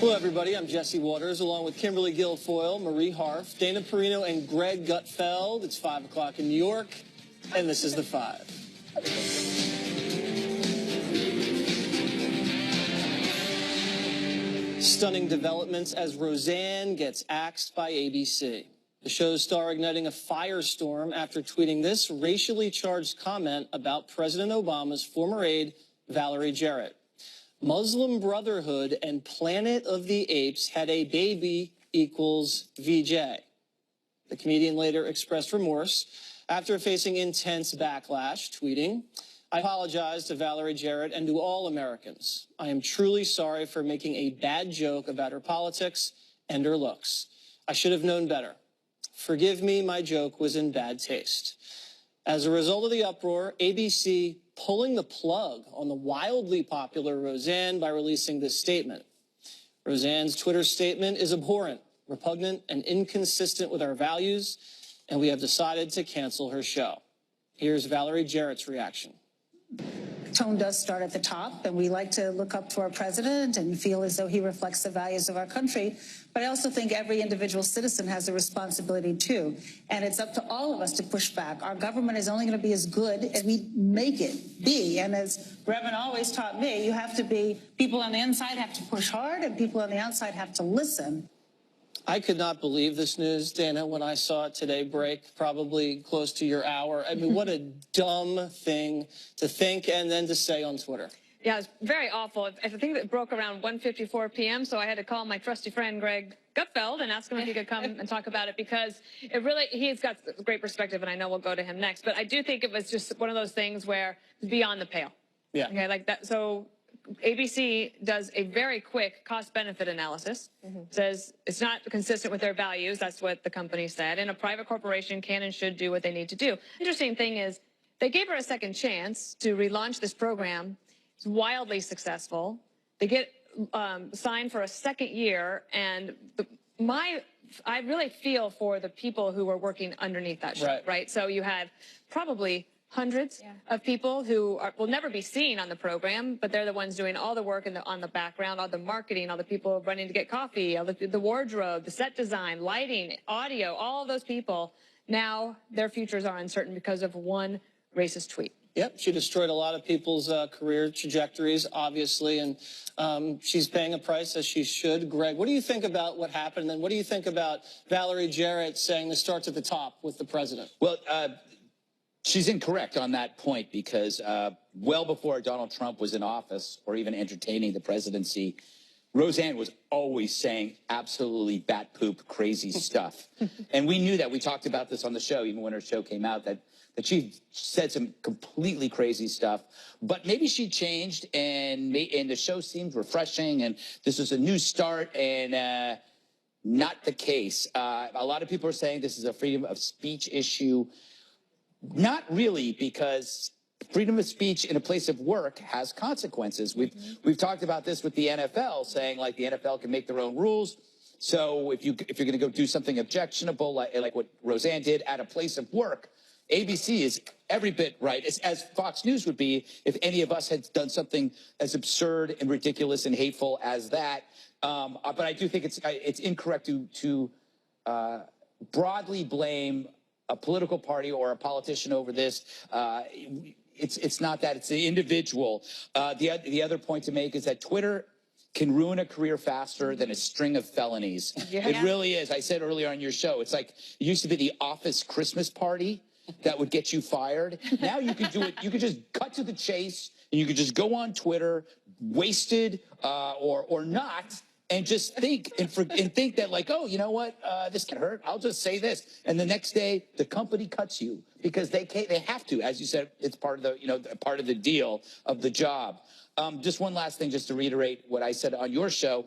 Hello, everybody. I'm Jesse Waters, along with Kimberly Guilfoyle, Marie Harf, Dana Perino, and Greg Gutfeld. It's 5 o'clock in New York, and this is The Five. Stunning developments as Roseanne gets axed by ABC. The show's star igniting a firestorm after tweeting this racially charged comment about President Obama's former aide, Valerie Jarrett. Muslim Brotherhood and Planet of the Apes had a baby equals VJ. The comedian later expressed remorse after facing intense backlash, tweeting, "I apologize to Valerie Jarrett and to all Americans. I am truly sorry for making a bad joke about her politics and her looks. I should have known better. Forgive me, my joke was in bad taste." As a result of the uproar, ABC pulling the plug on the wildly popular Roseanne by releasing this statement. Roseanne's Twitter statement is abhorrent, repugnant, and inconsistent with our values, and we have decided to cancel her show. Here's Valerie Jarrett's reaction. Tone does start at the top, and we like to look up to our president and feel as though he reflects the values of our country. But I also think every individual citizen has a responsibility too, and it's up to all of us to push back. Our government is only going to be as good as we make it be, and as Reverend always taught me, you have to be, people on the inside have to push hard, and people on the outside have to listen. I could not believe this news, Dana, when I saw it today break, probably close to your hour. I mean, what a dumb thing to think and then to say on Twitter. Yeah, it's very awful. I think it broke around 1:54 p.m., so I had to call my trusty friend Greg Gutfeld and ask him if he could come and talk about it, because it really, he's got great perspective, and I know we'll go to him next. But I do think it was just one of those things where it's beyond the pale. Yeah. Okay, like that. So ABC does a very quick cost-benefit analysis. Says it's not consistent with their values. That's what the company said. And a private corporation can and should do what they need to do. Interesting thing is they gave her a second chance to relaunch this program. It's wildly successful. They get signed for a second year, and I really feel for the people who were working underneath that show, right? So you had probably hundreds of people who will never be seen on the program, but they're the ones doing all the work on the background, all the marketing, all the people running to get coffee, all the wardrobe, the set design, lighting, audio, all of those people. Now their futures are uncertain because of one racist tweet. Yep, she destroyed a lot of people's career trajectories, obviously, and she's paying a price, as she should. Greg, what do you think about what happened? And what do you think about Valerie Jarrett saying this starts at the top with the president? Well, she's incorrect on that point, because well before Donald Trump was in office or even entertaining the presidency, Roseanne was always saying absolutely bat poop crazy stuff. And we knew that. We talked about this on the show, even when her show came out, that she said some completely crazy stuff. But maybe she changed, and the show seemed refreshing, and this was a new start, and not the case. A lot of people are saying this is a freedom of speech issue. Not really, because freedom of speech in a place of work has consequences. We've talked about this with the NFL, saying like the NFL can make their own rules. So if you're going to go do something objectionable, like what Roseanne did at a place of work, ABC is every bit right, as Fox News would be if any of us had done something as absurd and ridiculous and hateful as that. But I do think it's incorrect to broadly blame a political party or a politician over this. It's not that. It's the individual. The other point to make is that Twitter can ruin a career faster than a string of felonies. Yeah. It really is. I said earlier on your show, it's like it used to be the office Christmas party that would get you fired. Now you can do it. You can just cut to the chase, and you can just go on Twitter, wasted or not, and just think and think that, like, oh, you know what, this can hurt. I'll just say this, and the next day the company cuts you because they have to. As you said, it's part of the part of the deal of the job. Just one last thing, just to reiterate what I said on your show.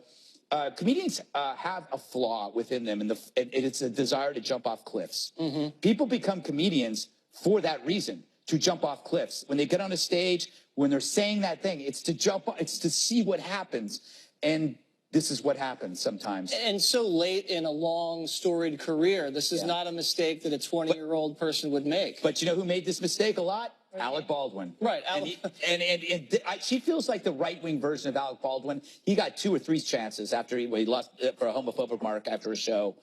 Comedians have a flaw within them, and it's a desire to jump off cliffs. People become comedians for that reason, to jump off cliffs. When they get on a stage, when they're saying that thing, it's to jump, it's to see what happens. And this is what happens sometimes. And so late in a long, storied career, this is not a mistake that a 20-year-old person would make. But you know who made this mistake a lot? Alec Baldwin. Right, And, Alec- she feels like the right-wing version of Alec Baldwin. He got 2 or 3 chances after he lost for a homophobic remark after a show.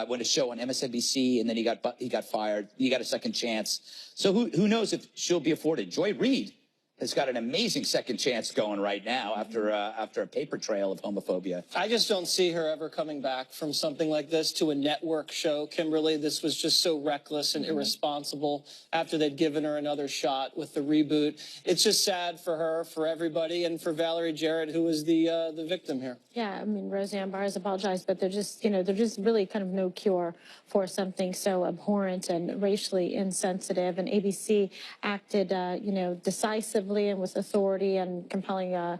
When a show on MSNBC, and then he got fired. He got a second chance. So who knows if she'll be afforded? Joy Reid has got an amazing second chance going right now after a paper trail of homophobia. I just don't see her ever coming back from something like this to a network show, Kimberly. This was just so reckless and irresponsible after they'd given her another shot with the reboot. It's just sad for her, for everybody, and for Valerie Jarrett, who was the victim here. Yeah, I mean, Roseanne Barr has apologized, but they're just really kind of no cure for something so abhorrent and racially insensitive. And ABC acted, decisively and with authority and compelling,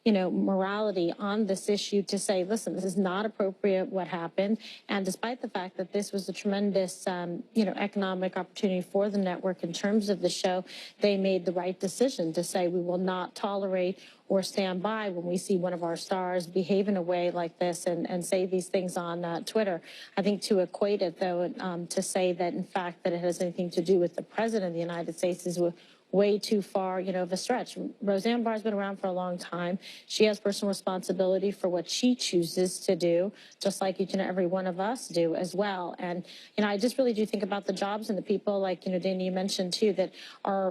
morality on this issue to say, listen, this is not appropriate what happened. And despite the fact that this was a tremendous, economic opportunity for the network in terms of the show, they made the right decision to say we will not tolerate or stand by when we see one of our stars behave in a way like this and say these things on Twitter. I think to equate it, though, to say that, in fact, that it has anything to do with the president of the United States is way too far, of a stretch. Roseanne Barr's been around for a long time. She has personal responsibility for what she chooses to do, just like each and every one of us do as well. And, I just really do think about the jobs and the people, like, Dana, you mentioned too, that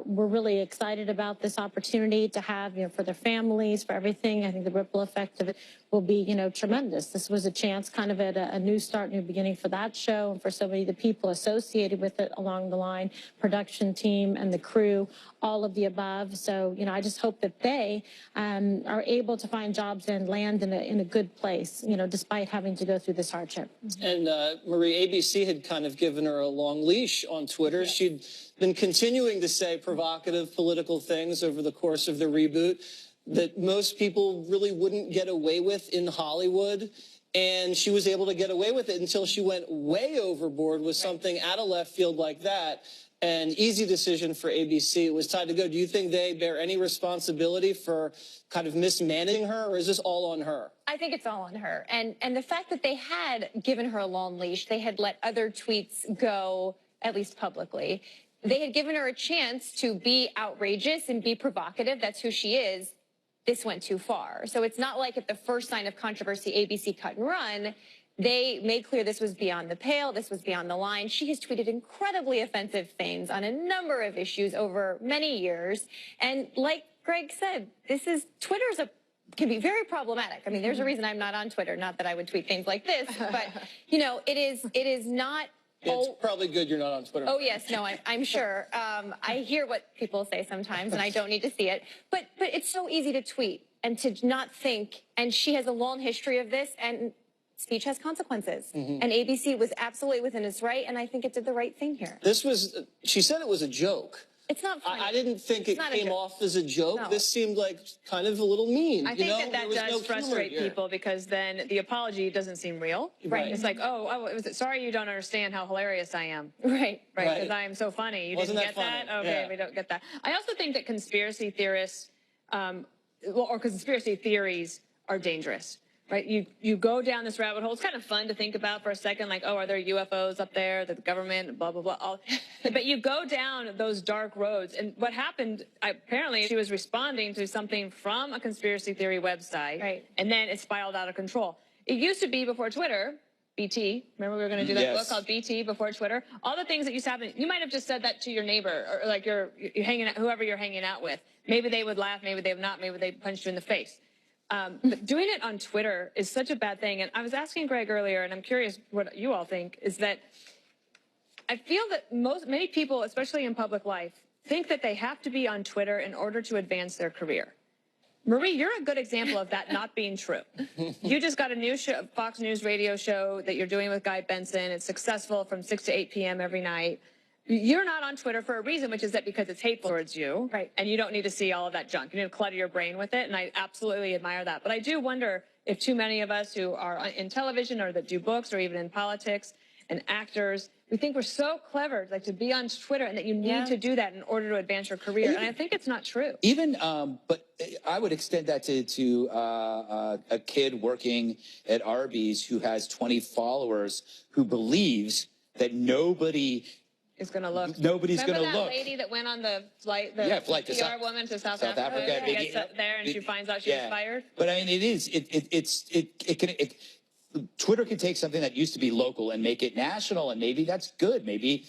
we're really excited about this opportunity to have, for their families, for everything. I think the ripple effect of it will be, tremendous. This was a chance kind of at a new start, new beginning for that show and for so many of the people associated with it along the line, production team and the crew, all of the above. So, I just hope that they are able to find jobs and land in a good place, despite having to go through this hardship. And Marie, ABC had kind of given her a long leash on Twitter. Yes. She'd been continuing to say provocative political things over the course of the reboot that most people really wouldn't get away with in Hollywood. And she was able to get away with it until she went way overboard with something out of left field like that. An easy decision for ABC. It was time to go. Do you think they bear any responsibility for kind of mismanaging her, or is this all on her? I think it's all on her. And the fact that they had given her a long leash, they had let other tweets go, at least publicly. They had given her a chance to be outrageous and be provocative. That's who she is. This went too far. So it's not like at the first sign of controversy, ABC cut and run. They made clear this was beyond the pale, this was beyond the line. She has tweeted incredibly offensive things on a number of issues over many years. And like Greg said, can be very problematic. I mean, there's a reason I'm not on Twitter, not that I would tweet things like this, but it is not. It's probably good you're not on Twitter. Oh, yes. No, I'm sure. I hear what people say sometimes, and I don't need to see it. But it's so easy to tweet and to not think. And she has a long history of this, and speech has consequences. And ABC was absolutely within its right, and I think it did the right thing here. She said it was a joke. It's not funny. I didn't think it came off as a joke. No. This seemed like kind of a little mean. I think that does frustrate people because then the apology doesn't seem real. Right. It's like, sorry you don't understand how hilarious I am. Right. Right, because I am so funny. You didn't get that? Okay, we don't get that. I also think that conspiracy theorists, or conspiracy theories are dangerous. Right, you go down this rabbit hole. It's kind of fun to think about for a second, like, are there UFOs up there, the government, blah, blah, blah. But you go down those dark roads. And what happened, apparently she was responding to something from a conspiracy theory website. Right. And then it spiraled out of control. It used to be before Twitter, BT. Remember we were going to do that book called BT before Twitter? All the things that used to happen, you might have just said that to your neighbor or like you're hanging out, whoever you're hanging out with. Maybe they would laugh, maybe they would not, maybe they punched you in the face. But doing it on Twitter is such a bad thing. And I was asking Greg earlier, and I'm curious what you all think, is that I feel that many people, especially in public life, think that they have to be on Twitter in order to advance their career. Marie, you're a good example of that not being true. You just got a new show, Fox News radio show that you're doing with Guy Benson. It's successful from 6 to 8 p.m. every night. You're not on Twitter for a reason, which is that because it's hateful towards you. Right. And you don't need to see all of that junk. You need to clutter your brain with it. And I absolutely admire that. But I do wonder if too many of us who are in television or that do books or even in politics and actors, we think we're so clever, like to be on Twitter and that you need to do that in order to advance your career. And I think it's not true. Even, but I would extend that to a kid working at Arby's who has 20 followers who believes that nobody is going to look. Nobody's Remember gonna that look. lady that went on the flight, the Yeah, flight to PR woman to South Africa? Africa. She gets up there and she finds out she's fired. But I mean, Twitter can take something that used to be local and make it national, and maybe that's good. Maybe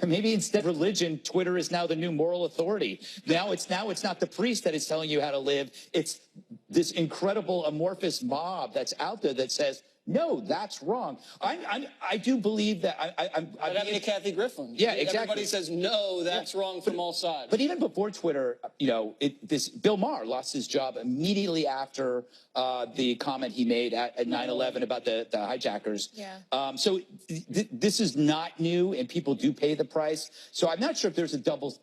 instead of religion, Twitter is now the new moral authority. Now it's not the priest that is telling you how to live. It's this incredible amorphous mob that's out there that says, no, that's wrong. I do believe that. What happened to Kathy Griffin? Yeah, exactly. Everybody says, no, that's wrong from all sides. But even before Twitter, Bill Maher lost his job immediately after the comment he made at 9/11 about the hijackers. Yeah. So this is not new, and people do pay the price. So I'm not sure if there's a double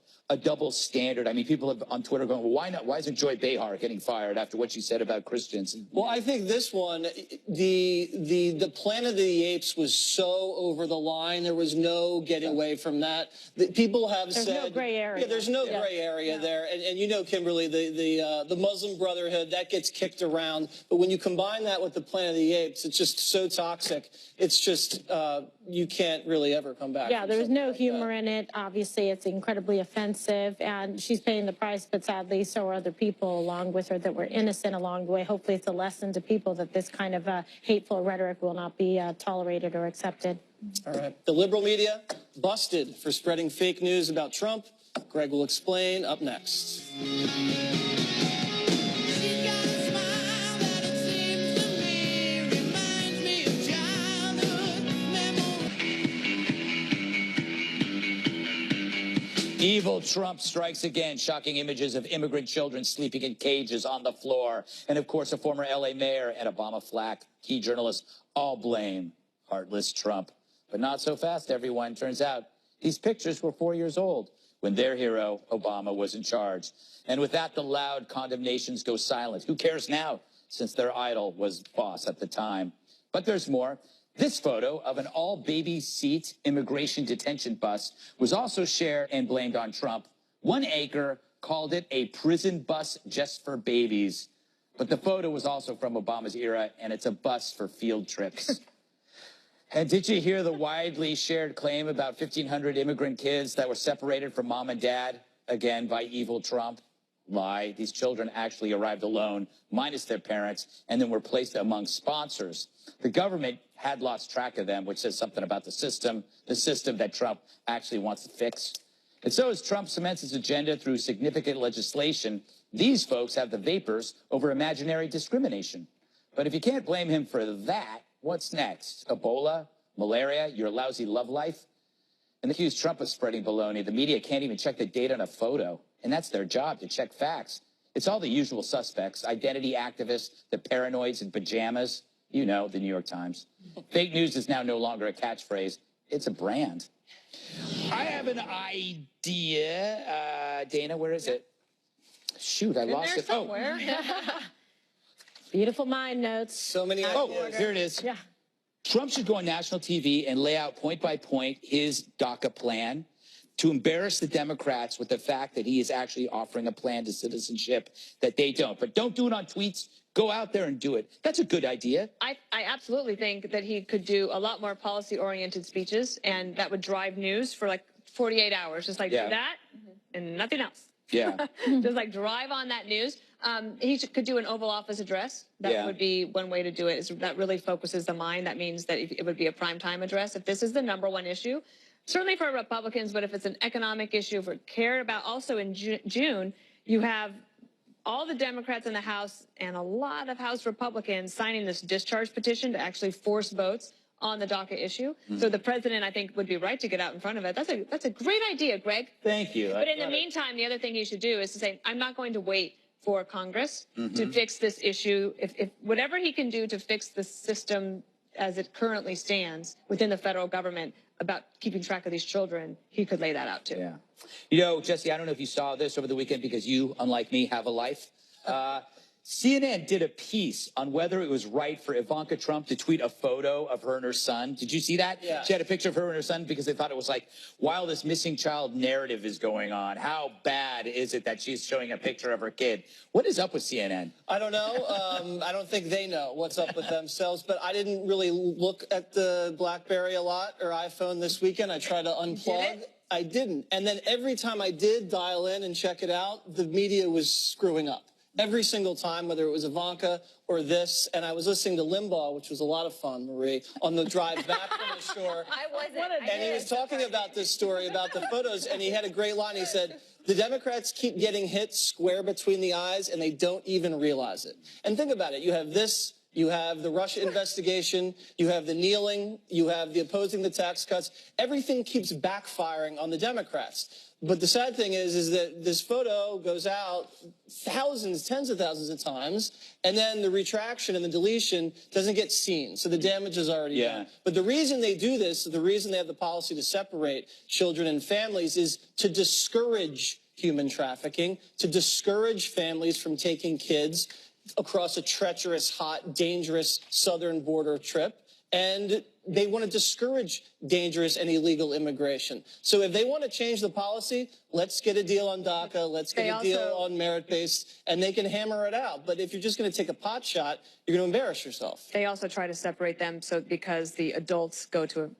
standard. I mean, people have on Twitter going, well, why not? Why isn't Joy Behar getting fired after what she said about Christians? Well, I think this one, the Planet of the Apes was so over the line. There was no getting away from that. People have There's said no gray area. Yeah, there's no gray area there. And you know, Kimberly, the Muslim Brotherhood, that gets kicked around. But when you combine that with the Planet of the Apes, it's just so toxic. It's just you can't really ever come back. Yeah, from there's something no like humor that. in it. Obviously, it's incredibly offensive, and she's paying the price, but sadly, so are other people along with her that were innocent along the way. Hopefully, it's a lesson to people that this kind of hateful rhetoric will not be tolerated or accepted. All right. The liberal media busted for spreading fake news about Trump. Greg will explain up next. Evil Trump strikes again, shocking images of immigrant children sleeping in cages on the floor. And of course, a former LA mayor and Obama flack key journalists all blame heartless Trump. But not so fast, everyone. Turns out these pictures were 4 years old when their hero, Obama, was in charge. And with that, the loud condemnations go silent. Who cares now, since their idol was boss at the time? But there's more. This photo of an all-baby seat immigration detention bus was also shared and blamed on Trump. One anchor called it a prison bus just for babies. But the photo was also from Obama's era, and it's a bus for field trips. And did you hear the widely shared claim about 1,500 immigrant kids that were separated from mom and dad, again, by evil Trump? Lie. These children actually arrived alone, minus their parents, and then were placed among sponsors. The government had lost track of them, which says something about the system that Trump actually wants to fix. And so as Trump cements his agenda through significant legislation, these folks have the vapors over imaginary discrimination. But if you can't blame him for that, what's next? Ebola? Malaria? Your lousy love life? And they accuse Trump of spreading baloney. The media can't even check the date on a photo. And that's their job, to check facts. It's all the usual suspects, identity activists, the paranoids in pajamas. You know, the New York Times. Fake news is now no longer a catchphrase. It's a brand. I have an idea. Dana, where is it? Shoot, I lost it. Somewhere. Beautiful mind notes. So many Oh, ideas. here it is. Yeah. Trump should go on national TV and lay out point by point his DACA plan to embarrass the Democrats with the fact that he is actually offering a plan to citizenship that they don't. But don't do it on tweets. Go out there and do it. That's a good idea. I absolutely think that he could do a lot more policy-oriented speeches, and that would drive news for like 48 hours. Just like Yeah. do that and nothing else. Yeah. Just like drive on that news. He could do an Oval Office address. That Yeah. would be one way to do it. That really focuses the mind. That means that it would be a primetime address. If this is the #1 issue, certainly for Republicans, but if it's an economic issue, if we're cared about, also in June, you have all the Democrats in the House and a lot of House Republicans signing this discharge petition to actually force votes on the DACA issue. So the president, I think, would be right to get out in front of it. That's a great idea, Greg. Thank you. But in the meantime, the other thing he should do is to say, I'm not going to wait for Congress to fix this issue. If whatever he can do to fix the system as it currently stands within the federal government about keeping track of these children, he could lay that out too. Yeah. You know, Jesse, I don't know if you saw this over the weekend because you, unlike me, have a life. CNN did a piece on whether it was right for Ivanka Trump to tweet a photo of her and her son. Did you see that? Yeah. She had a picture of her and her son because they thought it was like, while this missing child narrative is going on, how bad is it that she's showing a picture of her kid? What is up with CNN? I don't know. I don't think they know what's up with themselves, but I didn't really look at the BlackBerry a lot or iPhone this weekend. I tried to unplug. I didn't. And then every time I did dial in and check it out, the media was screwing up. Every single time, whether it was Ivanka or this, and I was listening to Limbaugh, which was a lot of fun, Marie, on the drive back from the shore. I wasn't. And he was talking about this story, about the photos, and he had a great line. He said, the Democrats keep getting hit square between the eyes, and they don't even realize it. And think about it. You have this. You have the Russia investigation, you have the kneeling, you have the opposing the tax cuts. Everything keeps backfiring on the Democrats. But the sad thing is that this photo goes out thousands, tens of thousands of times, and then the retraction and the deletion doesn't get seen. So the damage is already done. But the reason they do this, the reason they have the policy to separate children and families is to discourage human trafficking, to discourage families from taking kids across a treacherous, hot, dangerous southern border trip. And they want to discourage dangerous and illegal immigration. So if they want to change the policy, let's get a deal on DACA, let's get a deal on merit-based, and they can hammer it out. But if you're just going to take a pot shot, you're going to embarrass yourself. They also try to separate them because the adults go to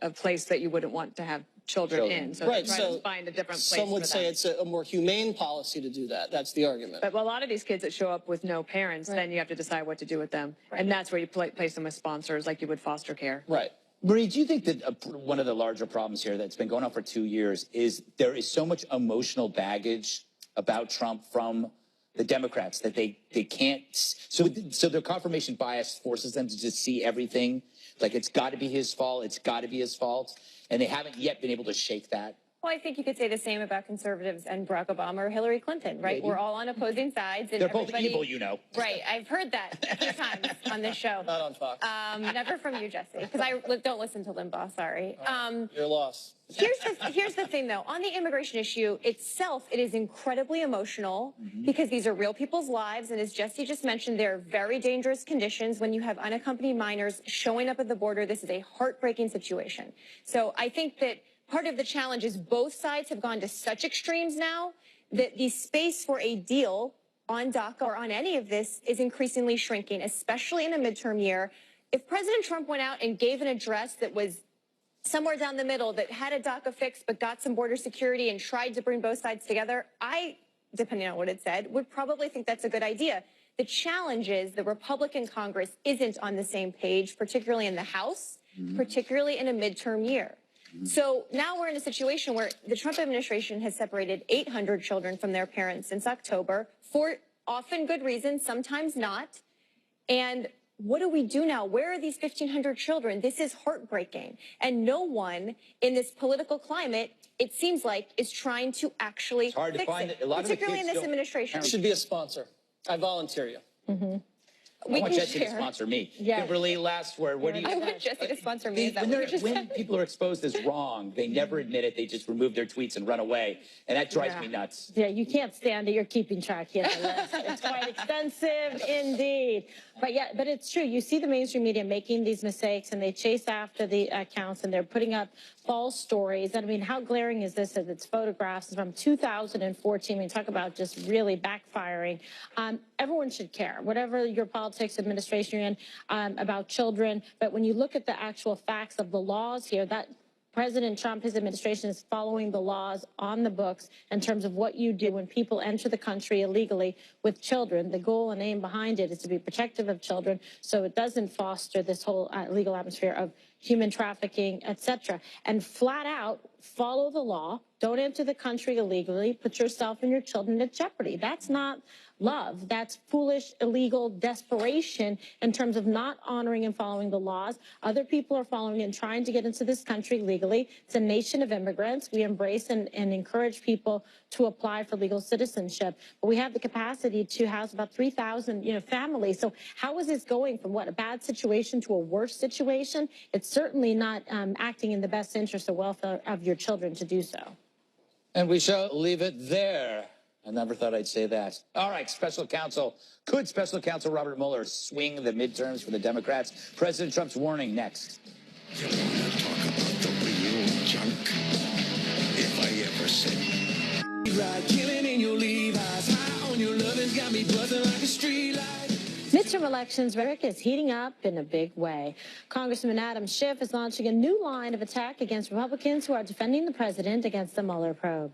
a place that you wouldn't want to have children in. So right, they try to find a different place some would for say them. it's a more humane policy to do that. That's the argument. But a lot of these kids that show up with no parents, then you have to decide what to do with them. And that's where you place them with sponsors like you would foster care. Right. Marie, do you think that one of the larger problems here that's been going on for 2 years is there is so much emotional baggage about Trump from the Democrats that they can't, so their confirmation bias forces them to just see everything like it's got to be his fault, it's got to be his fault, and they haven't yet been able to shake that? Well, I think you could say the same about conservatives and Barack Obama or Hillary Clinton, right? Maybe. We're all on opposing sides. And They're both evil, you know. Right. I've heard that a few times on this show. Not on Fox. Never from you, Jesse, because I don't listen to Limbaugh, sorry. Your loss. Here's the thing, though. On the immigration issue itself, it is incredibly emotional because these are real people's lives. And as Jesse just mentioned, they're very dangerous conditions. When you have unaccompanied minors showing up at the border, this is a heartbreaking situation. So I think that part of the challenge is both sides have gone to such extremes now that the space for a deal on DACA or on any of this is increasingly shrinking, especially in a midterm year. If President Trump went out and gave an address that was somewhere down the middle, that had a DACA fix but got some border security and tried to bring both sides together, I, depending on what it said, would probably think that's a good idea. The challenge is the Republican Congress isn't on the same page, particularly in the House, particularly in a midterm year. So now we're in a situation where the Trump administration has separated 800 children from their parents since October for often good reasons, sometimes not. And what do we do now? Where are these 1,500 children? This is heartbreaking. And no one in this political climate, it seems like, is trying to actually fix it, particularly in this administration. You should be a sponsor. I volunteer you. I want Jesse to sponsor me. Kimberly, last word. What do you? I want Jesse to sponsor me. Is that what you just when said? people are exposed as wrong, they never admit it. They just remove their tweets and run away, and that drives me nuts. Yeah, you can't stand it. You're keeping track here. It's quite extensive indeed. But it's true. You see the mainstream media making these mistakes, and they chase after the accounts, and they're putting up false stories. And I mean, how glaring is this? As it's photographs from 2014. I mean, talk about just really backfiring. Everyone should care, whatever your politics administration you're in, about children. But when you look at the actual facts of the laws here, that President Trump, his administration is following the laws on the books in terms of what you do when people enter the country illegally with children. The goal and aim behind it is to be protective of children so it doesn't foster this whole legal atmosphere of human trafficking, etc. And flat out follow the law. Don't enter the country illegally. Put yourself and your children at jeopardy. That's not love. That's foolish, illegal desperation in terms of not honoring and following the laws. Other people are following and trying to get into this country legally. It's a nation of immigrants. We embrace and encourage people to apply for legal citizenship. But we have the capacity to house about 3,000, families. So how is this going from a bad situation to a worse situation? It's certainly not acting in the best interest or welfare of your children to do so. And we shall leave it there. I never thought I'd say that. All right, special counsel. Could special counsel Robert Mueller swing the midterms for the Democrats? President Trump's warning next. You wanna talk about the real junk? If I ever said. Ride killing in your Levi's, high on your lovin's got me buzzing like a street light. Midterm elections rhetoric is heating up in a big way. Congressman Adam Schiff is launching a new line of attack against Republicans who are defending the president against the Mueller probe.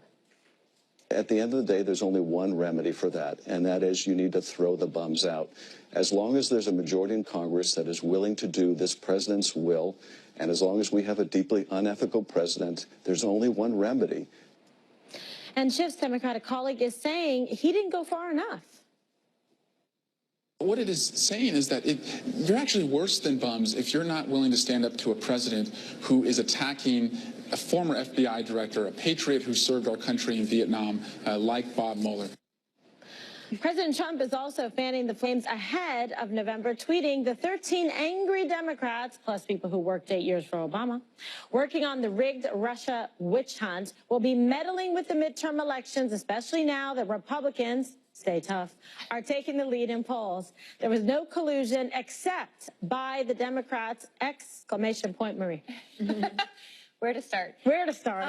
At the end of the day, there's only one remedy for that, and that is you need to throw the bums out. As long as there's a majority in Congress that is willing to do this president's will, and as long as we have a deeply unethical president, there's only one remedy. And Schiff's Democratic colleague is saying he didn't go far enough. What it is saying is that you're actually worse than bums if you're not willing to stand up to a president who is attacking a former FBI director, a patriot who served our country in Vietnam, like Bob Mueller. President Trump is also fanning the flames ahead of November, tweeting the 13 angry Democrats, plus people who worked 8 years for Obama, working on the rigged Russia witch hunt, will be meddling with the midterm elections, especially now that Republicans, stay tough, are taking the lead in polls. There was no collusion except by the Democrats! Exclamation point, Marie. Where to start? Where to start?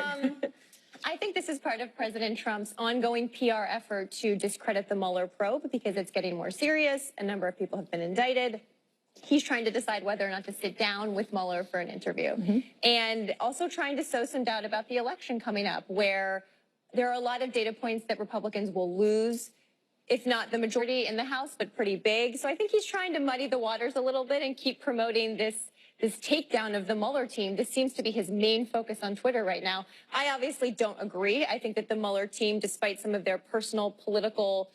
I think this is part of President Trump's ongoing PR effort to discredit the Mueller probe because it's getting more serious. A number of people have been indicted. He's trying to decide whether or not to sit down with Mueller for an interview. And also trying to sow some doubt about the election coming up, where there are a lot of data points that Republicans will lose, if not the majority in the House, but pretty big. So I think he's trying to muddy the waters a little bit and keep promoting this takedown of the Mueller team. This seems to be his main focus on Twitter right now. I obviously don't agree. I think that the Mueller team, despite some of their personal political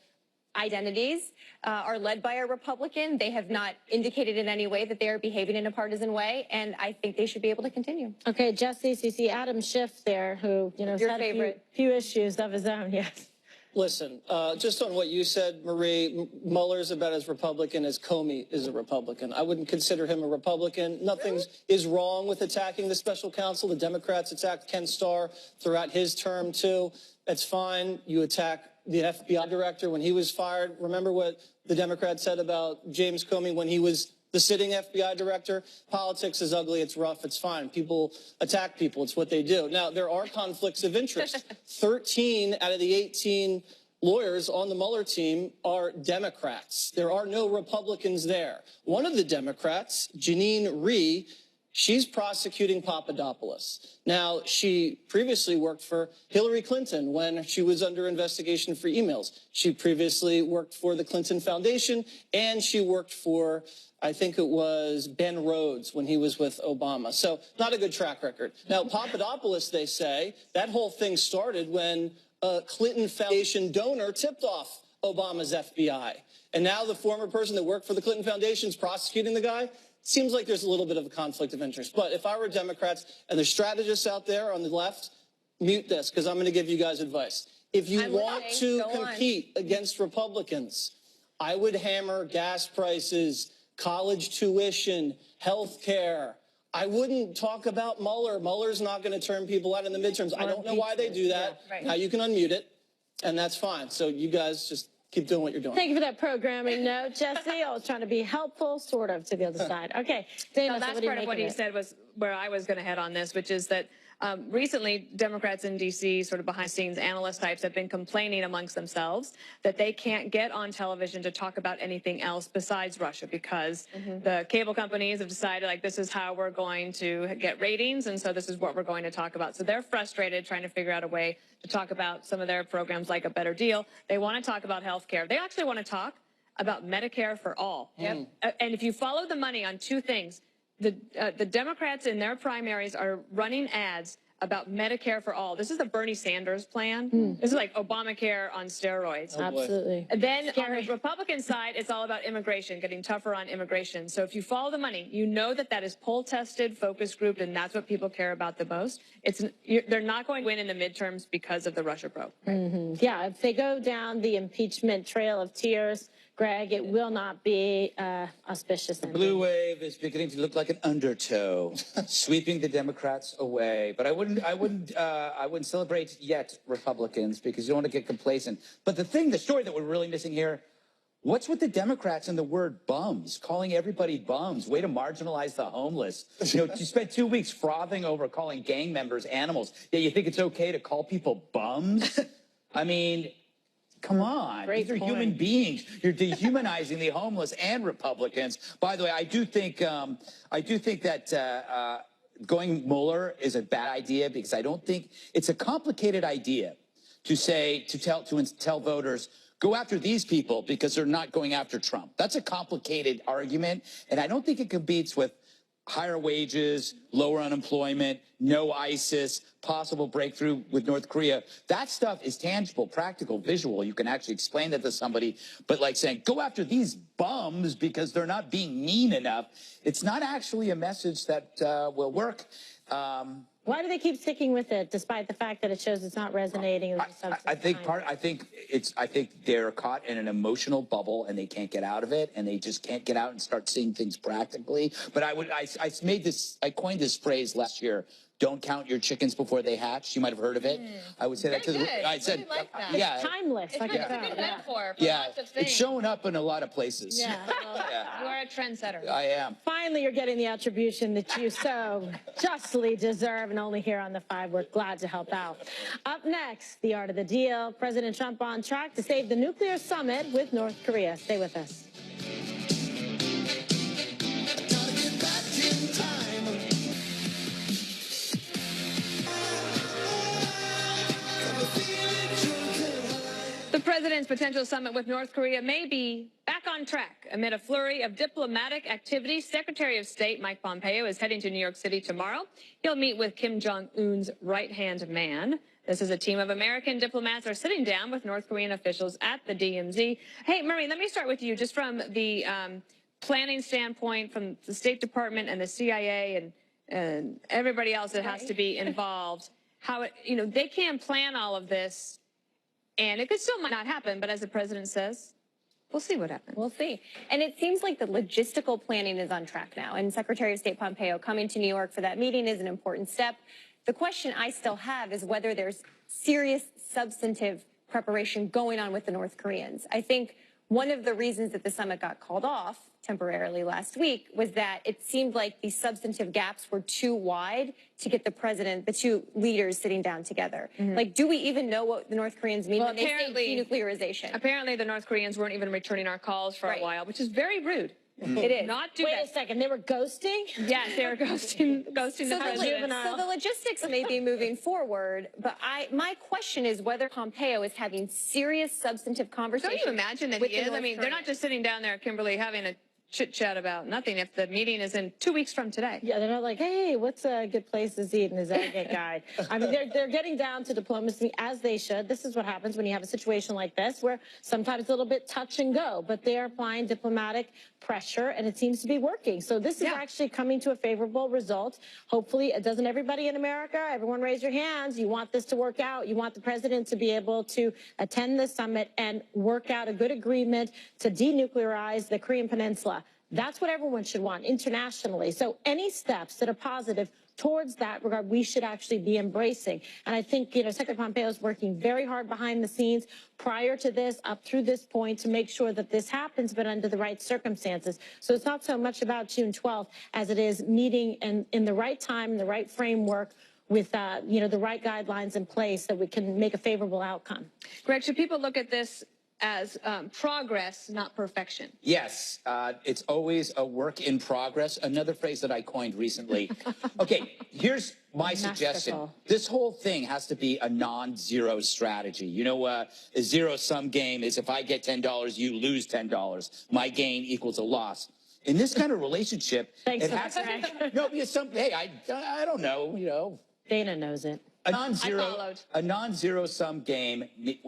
identities, are led by a Republican. They have not indicated in any way that they are behaving in a partisan way, and I think they should be able to continue. Okay, Jesse, so you see Adam Schiff there, who, you know, Your had favorite. a few issues of his own, yes. Listen, just on what you said, Marie, Mueller's about as Republican as Comey is a Republican. I wouldn't consider him a Republican. Nothing is wrong with attacking the special counsel. The Democrats attacked Ken Starr throughout his term, too. That's fine. You attack the FBI director when he was fired. Remember what the Democrats said about James Comey when he was the sitting FBI director? Politics is ugly. It's rough. It's fine. People attack people. It's what they do. Now, there are conflicts of interest. 13 out of the 18 lawyers on the Mueller team are Democrats. There are no Republicans there. One of the Democrats, Jeanine Rhee, she's prosecuting Papadopoulos. Now, she previously worked for Hillary Clinton when she was under investigation for emails. She previously worked for the Clinton Foundation, and she worked for, I think it was Ben Rhodes when he was with Obama. So not a good track record. Now, Papadopoulos, they say, that whole thing started when a Clinton Foundation donor tipped off Obama's FBI. And now the former person that worked for the Clinton Foundation is prosecuting the guy. Seems like there's a little bit of a conflict of interest. But if I were Democrats and there's strategists out there on the left, mute this, because I'm going to give you guys advice. If you want to compete against Republicans, I would hammer gas prices, college tuition, health care. I wouldn't talk about Mueller. Mueller's not going to turn people out in the midterms. I don't know why they do that. Yeah, right. Now you can unmute it, and that's fine. So you guys just keep doing what you're doing. Thank you for that programming note, Jesse. I was trying to be helpful, sort of, to the other side. Okay, Dana, No, that's part of what he said was where I was going to head on this, which is that recently Democrats in D.C., sort of behind the scenes analyst types, have been complaining amongst themselves that they can't get on television to talk about anything else besides Russia because the cable companies have decided, like, this is how we're going to get ratings, and so this is what we're going to talk about. So they're frustrated trying to figure out a way to talk about some of their programs like A Better Deal. They want to talk about health care. They actually want to talk about Medicare for all. And if you follow the money on two things, the Democrats in their primaries are running ads about Medicare for all. This is the Bernie Sanders plan. This is like Obamacare on steroids. Absolutely. And then on the Republican side, it's all about immigration, getting tougher on immigration. So if you follow the money, you know that that is poll-tested, focus grouped, and that's what people care about the most. They're not going to win in the midterms because of the Russia probe. Yeah, if they go down the impeachment trail of tears, Greg, it will not be auspicious. Blue wave is beginning to look like an undertow, sweeping the Democrats away. But I wouldn't celebrate yet, Republicans, because you don't want to get complacent. But the story that we're really missing here, what's with the Democrats and the word bums, calling everybody bums, way to marginalize the homeless. You spent 2 weeks frothing over calling gang members animals, yet you think it's okay to call people bums? I mean, come on. Great These are point. human beings. You're dehumanizing the homeless and Republicans. By the way, I do think that going Mueller is a bad idea, because I don't think it's a complicated idea to tell voters, go after these people because they're not going after Trump. That's a complicated argument, and I don't think it competes with higher wages, lower unemployment, no ISIS, possible breakthrough with North Korea. That stuff is tangible, practical, visual. You can actually explain that to somebody. But like saying, go after these bums because they're not being mean enough, it's not actually a message that will work. Why do they keep sticking with it, despite the fact that it shows it's not resonating? I think they're caught in an emotional bubble and they can't get out of it, and they just can't get out and start seeing things practically. But I coined this phrase last year: don't count your chickens before they hatch. You might have heard of it. I would say that to Very the. good. I said, really like that. yeah, Timeless. It's, I it's can a tell. good metaphor for yeah. lots of things. It's showing up in a lot of places. Yeah. Well, You are a trendsetter. I am. finally, you're getting the attribution that you so justly deserve, and only here on The Five. We're glad to help out. Up next, the art of the deal. President Trump on track to save the nuclear summit with North Korea. Stay with us. Gotta get back in time. The president's potential summit with North Korea may be back on track amid a flurry of diplomatic activity. Secretary of State Mike Pompeo is heading to New York City tomorrow. He'll meet with Kim Jong-un's right-hand man. This is a team of American diplomats are sitting down with North Korean officials at the DMZ. Hey, Maureen, let me start with you, just from the planning standpoint, from the State Department and the CIA and everybody else that has to be involved. How they can plan all of this. And it could still might not happen, but as the president says, we'll see what happens. We'll see. And it seems like the logistical planning is on track now. And Secretary of State Pompeo coming to New York for that meeting is an important step. The question I still have is whether there's serious substantive preparation going on with the North Koreans. I think one of the reasons that the summit got called off temporarily last week was that it seemed like the substantive gaps were too wide to get the two leaders sitting down together. Like, do we even know what the North Koreans mean when they say denuclearization? Apparently, the North Koreans weren't even returning our calls for a while, which is very rude. It is. Not do Wait that. a second, they were ghosting? Yes, they were ghosting the president. So the logistics may be moving forward, but my question is whether Pompeo is having serious substantive conversations. Don't you imagine that with he the is? North I mean, they're not Koreans. just sitting down there, Kimberly, having a chit-chat about nothing if the meeting is in 2 weeks from today. Yeah, they're not like, hey, what's a good place to eat in the Zagat guide? I mean, they're getting down to diplomacy as they should. This is what happens when you have a situation like this, where sometimes it's a little bit touch and go, but they are applying diplomatic pressure, and it seems to be working. So this is actually coming to a favorable result. Hopefully, doesn't everybody in America, everyone raise your hands. You want this to work out. You want the president to be able to attend the summit and work out a good agreement to denuclearize the Korean Peninsula. That's what everyone should want internationally. So any steps that are positive towards that regard, we should actually be embracing. And I think, Secretary Pompeo is working very hard behind the scenes prior to this, up through this point, to make sure that this happens, but under the right circumstances. So it's not so much about June 12th as it is meeting in the right time, in the right framework, with the right guidelines in place that we can make a favorable outcome. Greg, should people look at this as progress, not perfection? Yes, it's always a work in progress. Another phrase that I coined recently. Okay, here's my suggestion. Masterful. This whole thing has to be a non-zero strategy. A zero-sum game is if I get $10, you lose $10. My gain equals a loss. In this kind of relationship, Thanks it for has that. no, because I don't know, Dana knows it. A non-zero sum game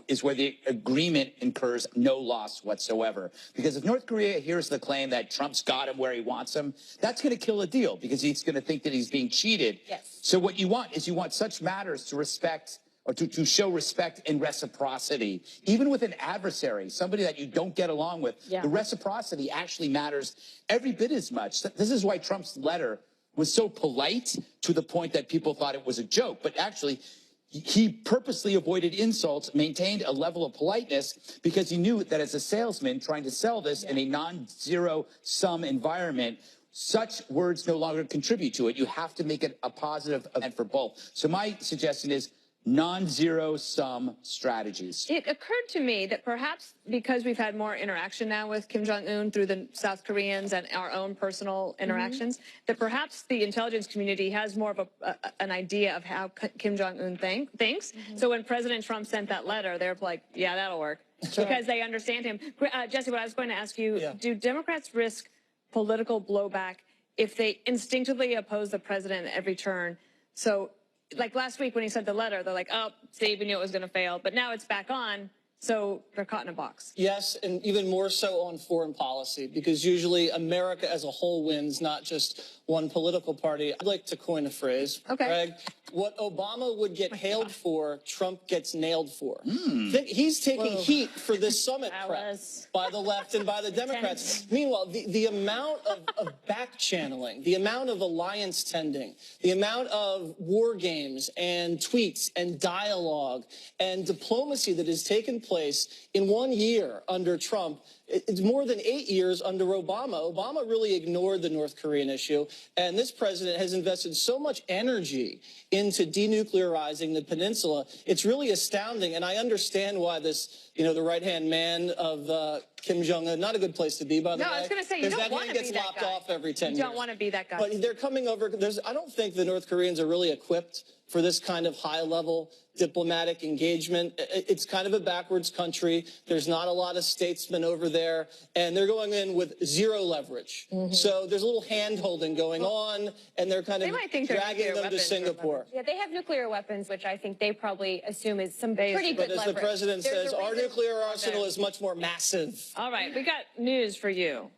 is where the agreement incurs no loss whatsoever. Because if North Korea hears the claim that Trump's got him where he wants him, that's going to kill a deal because he's going to think that he's being cheated. Yes. So what you want is such matters to respect or to show respect and reciprocity, even with an adversary, somebody that you don't get along with. Yeah. The reciprocity actually matters every bit as much. This is why Trump's letter was so polite, to the point that people thought it was a joke. But actually, he purposely avoided insults, maintained a level of politeness, because he knew that as a salesman trying to sell this in a non-zero sum environment, such words no longer contribute to it. You have to make it a positive event for both. So my suggestion is non-zero sum strategies. It occurred to me that perhaps because we've had more interaction now with Kim Jong-un through the South Koreans and our own personal interactions, that perhaps the intelligence community has more of an idea of how Kim Jong-un thinks. So when President Trump sent that letter, they're like, yeah, that'll work, because they understand him. Jesse, what I was going to ask you, do Democrats risk political blowback if they instinctively oppose the president at every turn? So like last week when he sent the letter, they're like, oh, see, we knew it was going to fail. But now it's back on, so they're caught in a box. Yes, and even more so on foreign policy, because usually America as a whole wins, not just one political party. I'd like to coin a phrase, Greg. What Obama would get hailed for, Trump gets nailed for. He's taking heat for this summit prep by the left and by the Democrats. Meanwhile, the amount of back-channeling, the amount of alliance tending, the amount of war games and tweets and dialogue and diplomacy that has taken place in 1 year under Trump, it's more than 8 years under Obama. Obama really ignored the North Korean issue, and this president has invested so much energy into denuclearizing the peninsula. It's really astounding, and I understand why this, the right-hand man of Kim Jong-un, not a good place to be, by the way. No, I was going to say, you don't want to be that guy. Because that hand gets lopped off every 10 years. You don't want to be that guy. But they're coming over. I don't think the North Koreans are really equipped for this kind of high-level diplomatic engagement. It's kind of a backwards country. There's not a lot of statesmen over there, and they're going in with zero leverage. So there's a little hand-holding going on, and they're kind of dragging them to Singapore. Yeah, they have nuclear weapons, which I think they probably assume is some pretty good leverage. But as the president says, our nuclear arsenal is much more massive. All right, we got news for you.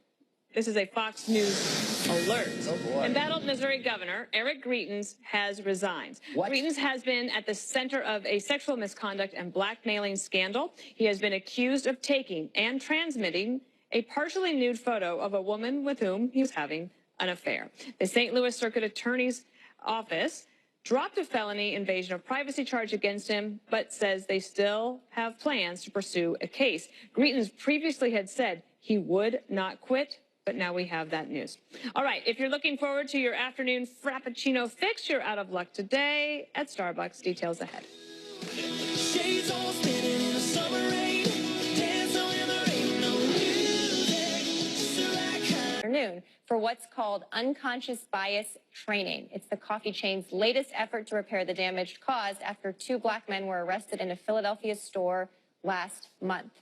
This is a Fox News alert. Oh, boy. Embattled Missouri Governor Eric Greitens has resigned. What? Greitens has been at the center of a sexual misconduct and blackmailing scandal. He has been accused of taking and transmitting a partially nude photo of a woman with whom he was having an affair. The St. Louis Circuit Attorney's Office dropped a felony invasion of privacy charge against him, but says they still have plans to pursue a case. Greitens previously had said he would not quit, but now we have that news. All right, if you're looking forward to your afternoon Frappuccino fix, you're out of luck today at Starbucks. Details ahead. Shades all spinning in the summer rain. Dance when there ain't no music. Afternoon for what's called unconscious bias training. It's the coffee chain's latest effort to repair the damage caused after 2 black men were arrested in a Philadelphia store last month.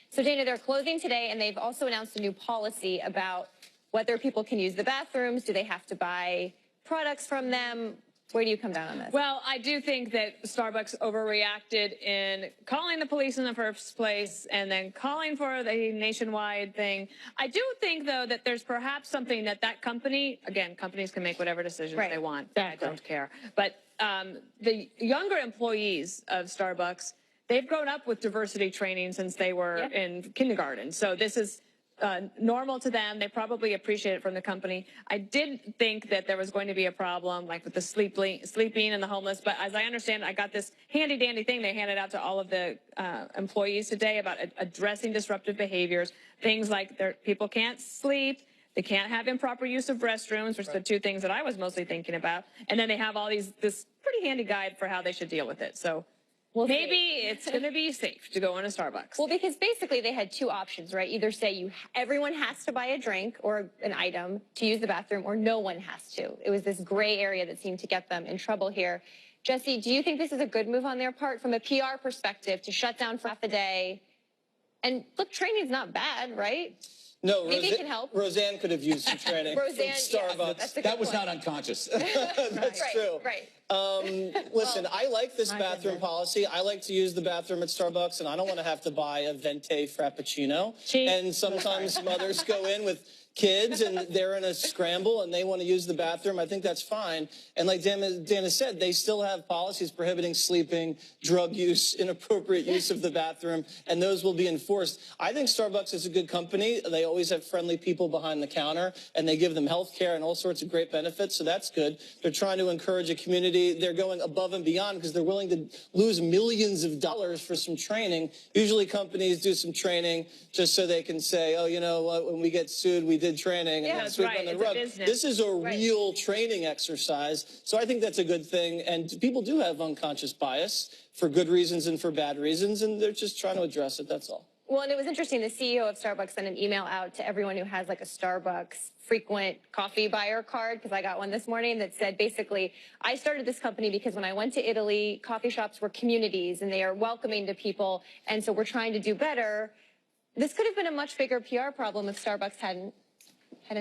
So, Dana, they're closing today, and they've also announced a new policy about whether people can use the bathrooms. Do they have to buy products from them? Where do you come down on this? Well, I do think that Starbucks overreacted in calling the police in the first place and then calling for the nationwide thing. I do think, though, that there's perhaps something that company, again, companies can make whatever decisions they want. Exactly. I don't care. But the younger employees of Starbucks, they've grown up with diversity training since they were in kindergarten. So this is normal to them. They probably appreciate it from the company. I did think that there was going to be a problem, like with the sleeping and the homeless. But as I understand, I got this handy dandy thing they handed out to all of the employees today about addressing disruptive behaviors. Things like people can't sleep. They can't have improper use of restrooms, which are the 2 things that I was mostly thinking about. And then they have all this pretty handy guide for how they should deal with it. So maybe it's going to be safe to go into Starbucks. Well, because basically they had 2 options, right? Either say everyone has to buy a drink or an item to use the bathroom, or no one has to. It was this gray area that seemed to get them in trouble here. Jesse, do you think this is a good move on their part from a PR perspective to shut down for half a day? And look, training's not bad, right? No, Maybe it can help. Roseanne could have used some training Roseanne, from yes, Starbucks. that's a good That was point. not unconscious. That's Right, true. right. Listen, I like this My bathroom goodness. policy. I like to use the bathroom at Starbucks, and I don't want to have to buy a venti frappuccino. Cheap. And sometimes mothers go in with kids, and they're in a scramble, and they want to use the bathroom. I think that's fine. And like Dana said, they still have policies prohibiting sleeping, drug use, inappropriate use of the bathroom, and those will be enforced. I think Starbucks is a good company. They always have friendly people behind the counter, and they give them health care and all sorts of great benefits, so that's good. They're trying to encourage a community. They're going above and beyond because they're willing to lose millions of dollars for some training. Usually companies do some training just so they can say, oh, you know what, when we get sued, we did training, and Yeah, then that's sweep right. on the It's a rug. business. This is a Right. real training exercise, so I think that's a good thing. And people do have unconscious bias for good reasons and for bad reasons, and they're just trying to address it, that's all. Well, and it was interesting. The CEO of Starbucks sent an email out to everyone who has like a Starbucks frequent coffee buyer card, because I got one this morning that said basically, I started this company because when I went to Italy, coffee shops were communities and they are welcoming to people. And so we're trying to do better. This could have been a much bigger PR problem if Starbucks hadn't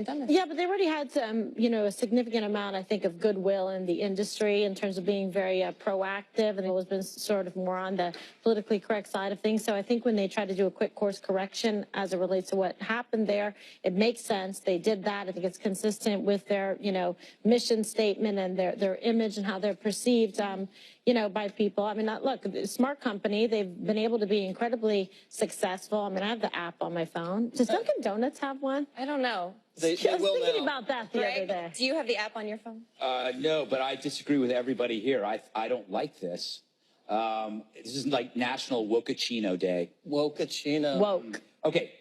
done this. Yeah, but they already had some, a significant amount, I think, of goodwill in the industry in terms of being very proactive, and it was been sort of more on the politically correct side of things. So I think when they tried to do a quick course correction as it relates to what happened there, it makes sense. They did that. I think it's consistent with their, mission statement and their image and how they're perceived. By people. I mean, look, a smart company. They've been able to be incredibly successful. I mean, I have the app on my phone. Does Dunkin' Donuts have one? I don't know. They I was will thinking now. about that the other Greg, day. do you have the app on your phone? No, but I disagree with everybody here. I don't like this. This is like National Wokachino Day. Wokachino. Woke. Okay,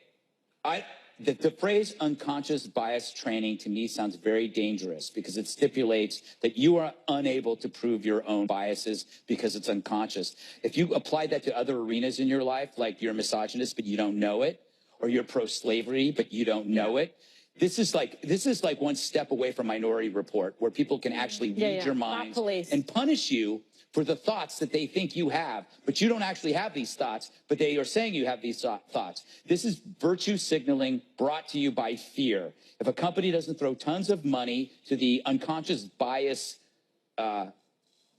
the phrase unconscious bias training to me sounds very dangerous because it stipulates that you are unable to prove your own biases because it's unconscious. If you apply that to other arenas in your life, like you're a misogynist but you don't know it, or you're pro-slavery but you don't know it, this is like one step away from Minority Report, where people can actually read your Not minds police. and punish you for the thoughts that they think you have, but you don't actually have these thoughts, but they are saying you have these thoughts. This is virtue signaling brought to you by fear. If a company doesn't throw tons of money to the unconscious bias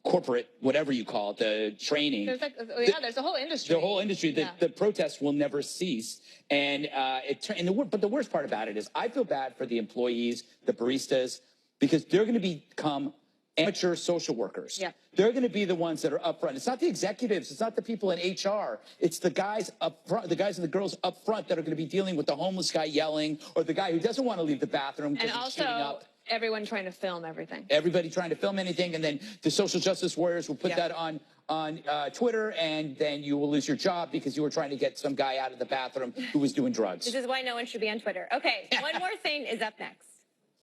corporate, whatever you call it, the training. There's a whole industry. The whole industry, the protests will never cease. And but the worst part about it is I feel bad for the employees, the baristas, because they're going to become amateur social workers. Yeah. They're going to be the ones that are up front. It's not the executives. It's not the people in HR. It's the guys up front, the guys and the girls up front that are going to be dealing with the homeless guy yelling, or the guy who doesn't want to leave the bathroom because And he's shooting also, up. everyone trying to film everything. Everybody trying to film anything, and then the social justice warriors will put Yeah. that on Twitter, and then you will lose your job because you were trying to get some guy out of the bathroom who was doing drugs. This is why no one should be on Twitter. Okay, one more thing is up next.